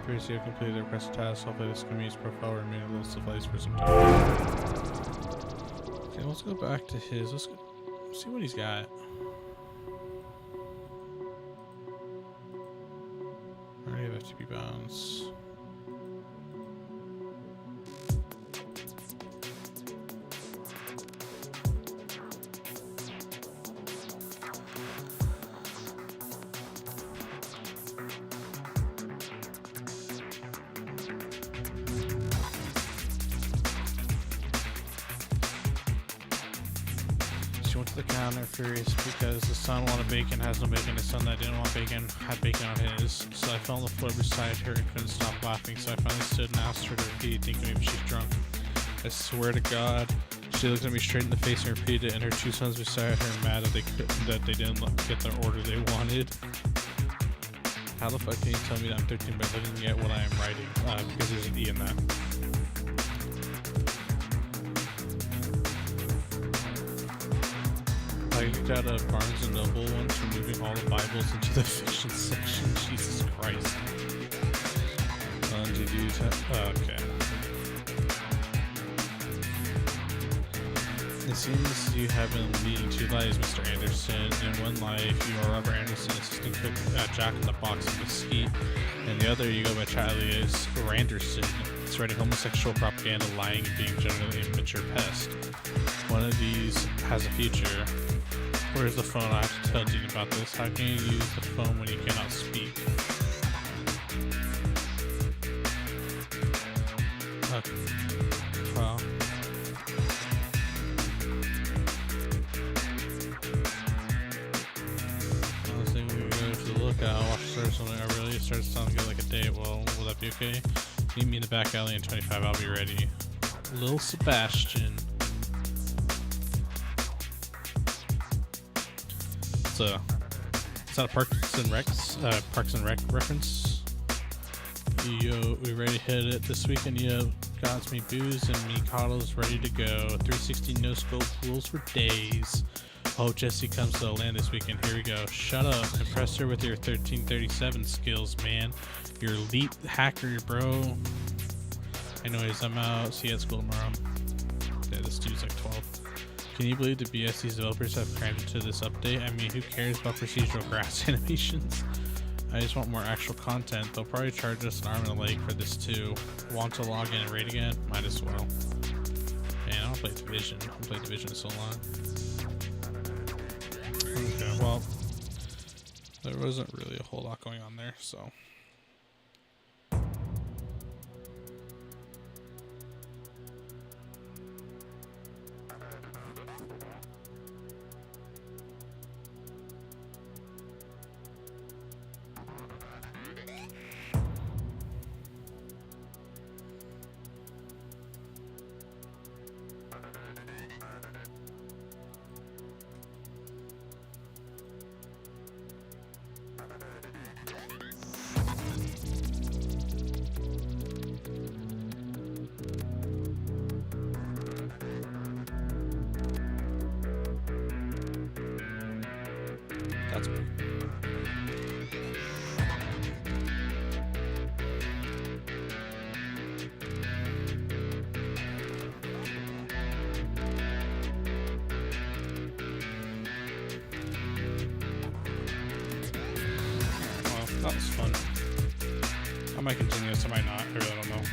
Previously, you completed the request task. Hopefully, this can be used profile or remain a list of lights for some time. Okay, let's go back to his. Let's go see what he's got. Already have FTP bounds. She went to the counter furious because the son wanted bacon, has no bacon. The son that didn't want bacon had bacon on his. So I fell on the floor beside her and couldn't stop laughing. So I finally stood and asked her to repeat, thinking maybe she's drunk. I swear to God, she looked at me straight in the face and repeated it, and her two sons beside her mad that they didn't get the order they wanted. How the fuck can you tell me that I'm 13 by looking at what I am writing? Because there's an E in that. I got a Barnes & Noble once for moving all the Bibles into the fiction section. Jesus Christ. did you use it? Okay. It seems you have been leading two lives, Mr. Anderson. In one life, you are Robert Anderson, assistant cook at Jack in the Box in Mesquite. In the other, you go by Charlie as Randerson, spreading homosexual propaganda, lying, and being generally an immature pest. One of these has a future. Where's the phone? I have to tell Dean about this. How can you use the phone when you cannot speak? Well. I was thinking we could go to the lookout, watch the service when it really starts sounding good like a date. Well, will that be okay? Meet me in the back alley in 25, I'll be ready. Lil Sebastian. Is that a Parks and Rec reference? Yo, we ready to hit it this weekend? Yo, got me booze and me coddles ready to go. 360 no scope pools for days. Oh, Jesse comes to the land this weekend. Here we go. Shut up. Impress her with your 1337 skills, man. You're elite hacker, bro. Anyways, I'm out. See you at school tomorrow. Yeah, this dude's like 12. Can you believe the BS these developers have crammed into this update? I mean, who cares about procedural grass animations? I just want more actual content. They'll probably charge us an arm and a leg for this too. Want to log in and raid again? Might as well. Man, I don't play Division. I haven't played Division so long. Okay, well, there wasn't really a whole lot going on there, so. That's cool. Well, that was fun. I might continue this, I might not. I really don't know.